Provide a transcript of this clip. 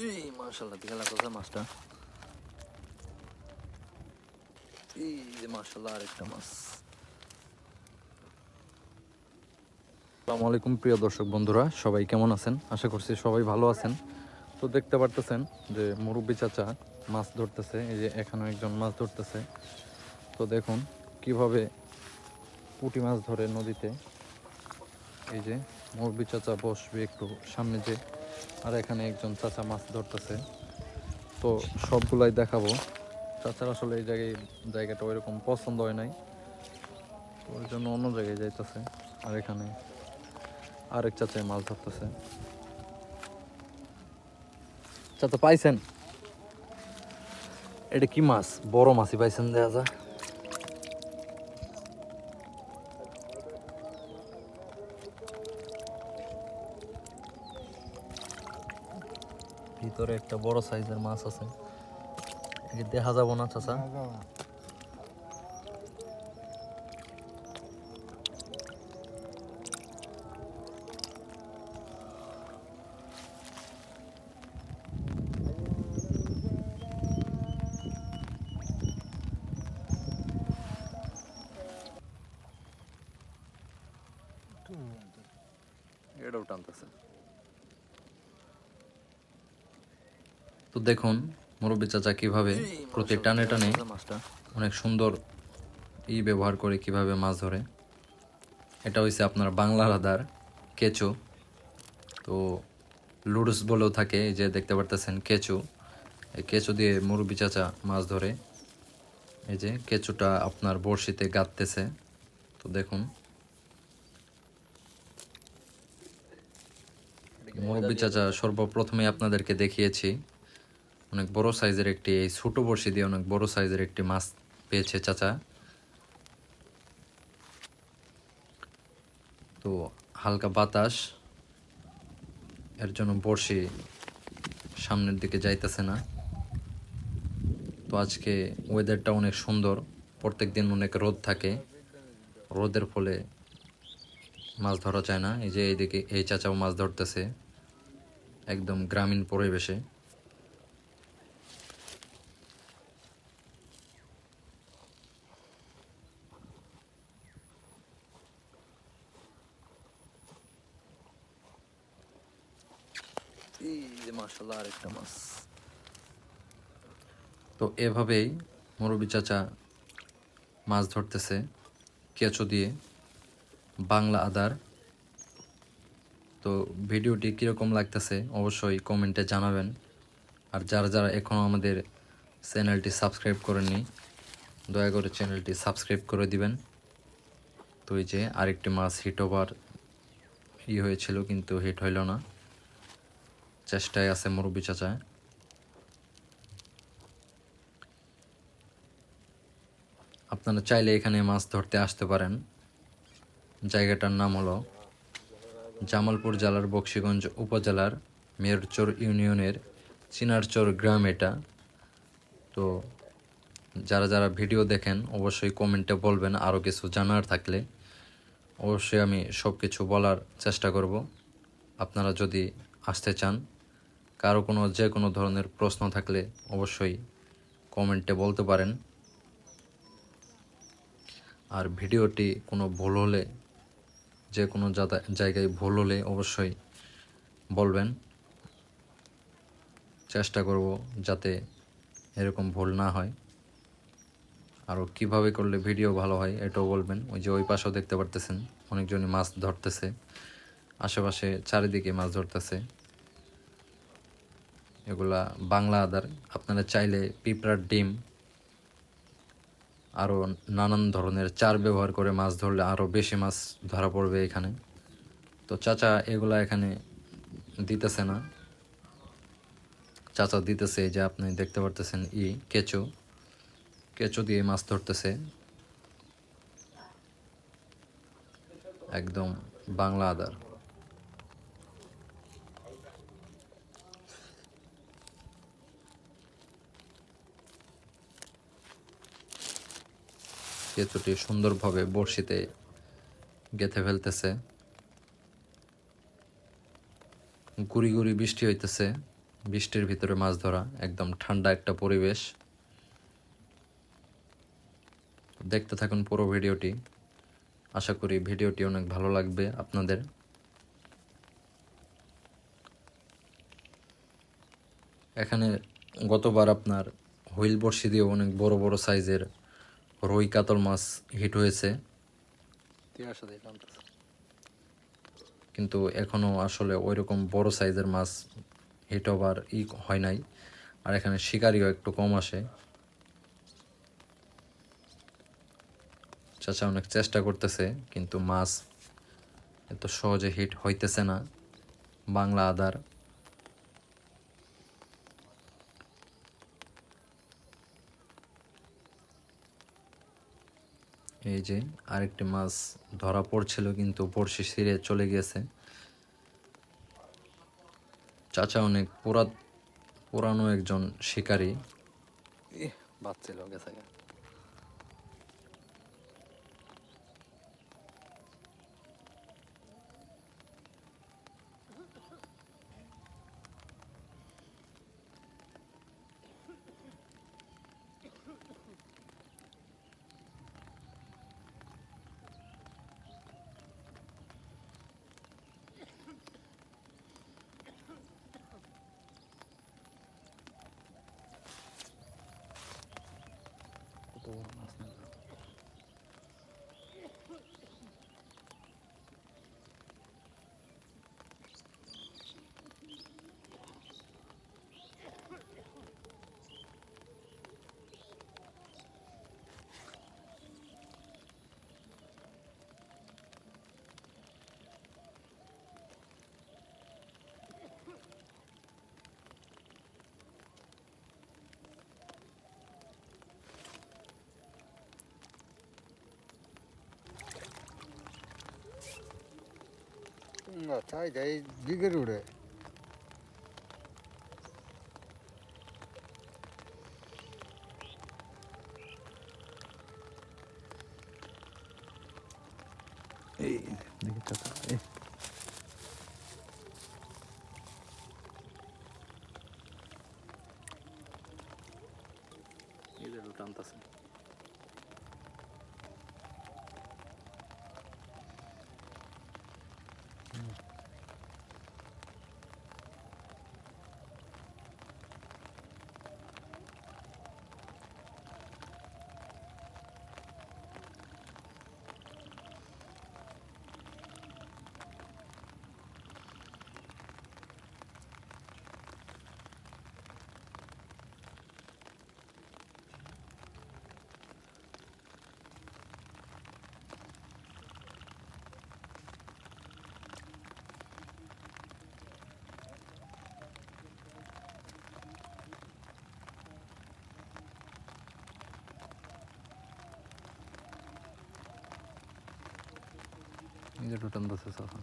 এই মাশাআল্লাহ দিকে লাগছে মাছটা। এই যে মাশাআল্লাহ আরেকটা মাছ। আসসালামু আলাইকুম প্রিয় দর্শক বন্ধুরা, সবাই কেমন আছেন? আশা করছি সবাই ভালো আছেন। তো দেখতে পারতেছেন যে মুরব্বী চাচা মাছ ধরতেছে। এই যে এখানে একজন মাছ ধরতেছে। তো দেখুন কিভাবে পুঁটি মাছ ধরে নদীতে। এই যে মুরব্বী চাচা বসবে একটু সামনে যে, আর এখানে একজন চাচা মাছ ধরতেছে। তো সবগুলাই দেখাবো। চাচার আসলে এই জায়গাটা ওইরকম পছন্দ হয় নাই, তো ওই জন্য অন্য জায়গায় যাইতেছে। আর এখানে আরেক চাচাই মাছ ধরতেছে। চাচা পাইছেন? এটা কি মাছ? বড় মাছই পাইছেন দেখা যায়। ভিতরে একটা বড় সাইজের মাছ আছে। এটা দেখা যাব না চাচা? এটাও টানতেছে। তো দেখুন মুরব্বী চাচা কিভাবে প্রতি টানে টানে মাছটা অনেক সুন্দর ব্যবহার করে কিভাবে মাছ ধরে। এটা হইছে আপনার বাংলার আদার কেঁচো। তো লুডুস বলেও থাকে, এই যে দেখতে পারতেছেন কেঁচো। এই কেঁচো দিয়ে মুরব্বী চাচা মাছ ধরে। এই যে কেঁচোটা আপনার বড়শিতে গাঁথতেছে। তো দেখুন মুরব্বী চাচা সর্বপ্রথমে আপনাদেরকে দেখিয়েছি অনেক বড় সাইজের একটি, এই ছোট বড়শি দিয়ে অনেক বড় সাইজের একটি মাছ পেয়েছে চাচা। তো হালকা বাতাস, এর জন্য বড়শি সামনের দিকে যাইতেছে না। তো আজকে ওয়েদারটা অনেক সুন্দর, প্রত্যেক দিন অনেক রোদ থাকে, রোদের ফলে মাছ ধরা যায় না। এই যে এইদিকে এই চাচাও মাছ ধরতেছে একদম গ্রামীণ পরিবেশে। এই যে মাশাআল্লাহ আরেকটা মাছ। তো এভাবেই মুরব্বী চাচা মাছ ধরতেছে কেঁচো দিয়ে, বাংলা আদার। তো ভিডিওটি কীরকম লাগতেছে অবশ্যই কমেন্টে জানাবেন। আর যারা যারা এখনও আমাদের চ্যানেলটি সাবস্ক্রাইব করেননি, দয়া করে চ্যানেলটি সাবস্ক্রাইব করে দিবেন। তো এই যে আরেকটি মাছ হিট ওভার হয়েছিল, কিন্তু হিট হইল না। চেষ্টায় আছে মুরব্বী চাচা। আপনারা চাইলে এখানে মাছ ধরতে আসতে পারেন। জায়গাটার নাম হলো জামালপুর জেলার বকশীগঞ্জ উপজেলার মেয়রচর ইউনিয়নের চিনারচর গ্রাম এটা। তো যারা যারা ভিডিও দেখেন অবশ্যই কমেন্টে বলবেন, আরও কিছু জানার থাকলে অবশ্যই আমি সব কিছু বলার চেষ্টা করব। আপনারা যদি আসতে চান, কারো যে কোনো ধরনের প্রশ্ন থাকলে অবশ্যই কমেন্টে বলতে পারেন। আর ভিডিওটি কোনো ভুল হলে, যে কোনো জায়গায় ভুল হলে অবশ্যই বলবেন। চেষ্টা করব যাতে এরকম ভুল না হয়। আরও কিভাবে করলে ভিডিও ভালো হয় এটাও বলবেন। ওই যে ওই পাশেও দেখতে পারতেছেন অনেকজনই মাছ ধরতেছে, আশেপাশে চারিদিকে মাছ ধরতেছে। এগুলা বাংলা আদার। আপনারা চাইলে পিঁপড়ার ডিম, আরও নানান ধরনের চার ব্যবহার করে মাছ ধরলে আরও বেশি মাছ ধরা পড়বে এখানে। তো চাচা এগুলা এখানে দিতেছে না, চাচা দিতেছে যে আপনি দেখতে পারতেছেন কেঁচো, কেঁচো দিয়ে মাছ ধরতেছে একদম বাংলা আদার। কেঁচোটি সুন্দরভাবে বড়শিতে গেঁথে ফেলতেছে। গুড়ি গুড়ি বৃষ্টি হইতেছে, বৃষ্টির ভিতরে মাছ ধরা, একদম ঠান্ডা একটা পরিবেশ। দেখতে থাকুন পুরো ভিডিওটি, আশা করি ভিডিওটি অনেক ভালো লাগবে আপনাদের। এখানে গতবার আপনার হুইল বড়শি দিয়ে অনেক বড় বড় সাইজের রুই কাতল মাছ হিট হয়েছে, কিন্তু এখনও আসলে ওই রকম বড় সাইজের মাছ হিট হবার হয় নাই। আর এখানে শিকারিও একটু কম আসে। চাচা অনেক চেষ্টা করতেছে, কিন্তু মাছ এত সহজে হিট হইতেছে না। বাংলা আদার এই যে আরেকটি মাছ ধরা পড়ছিল, কিন্তু বড়শি ছিঁড়ে চলে গেছে। চাচা অনেক পুরানো একজন শিকারী। বাচ্ছিল গেছে। না তাই তাই দিকের উড়ে এই দেখি চাচা, এই যে টানতেছে। এই যে টানতেছে চাচা।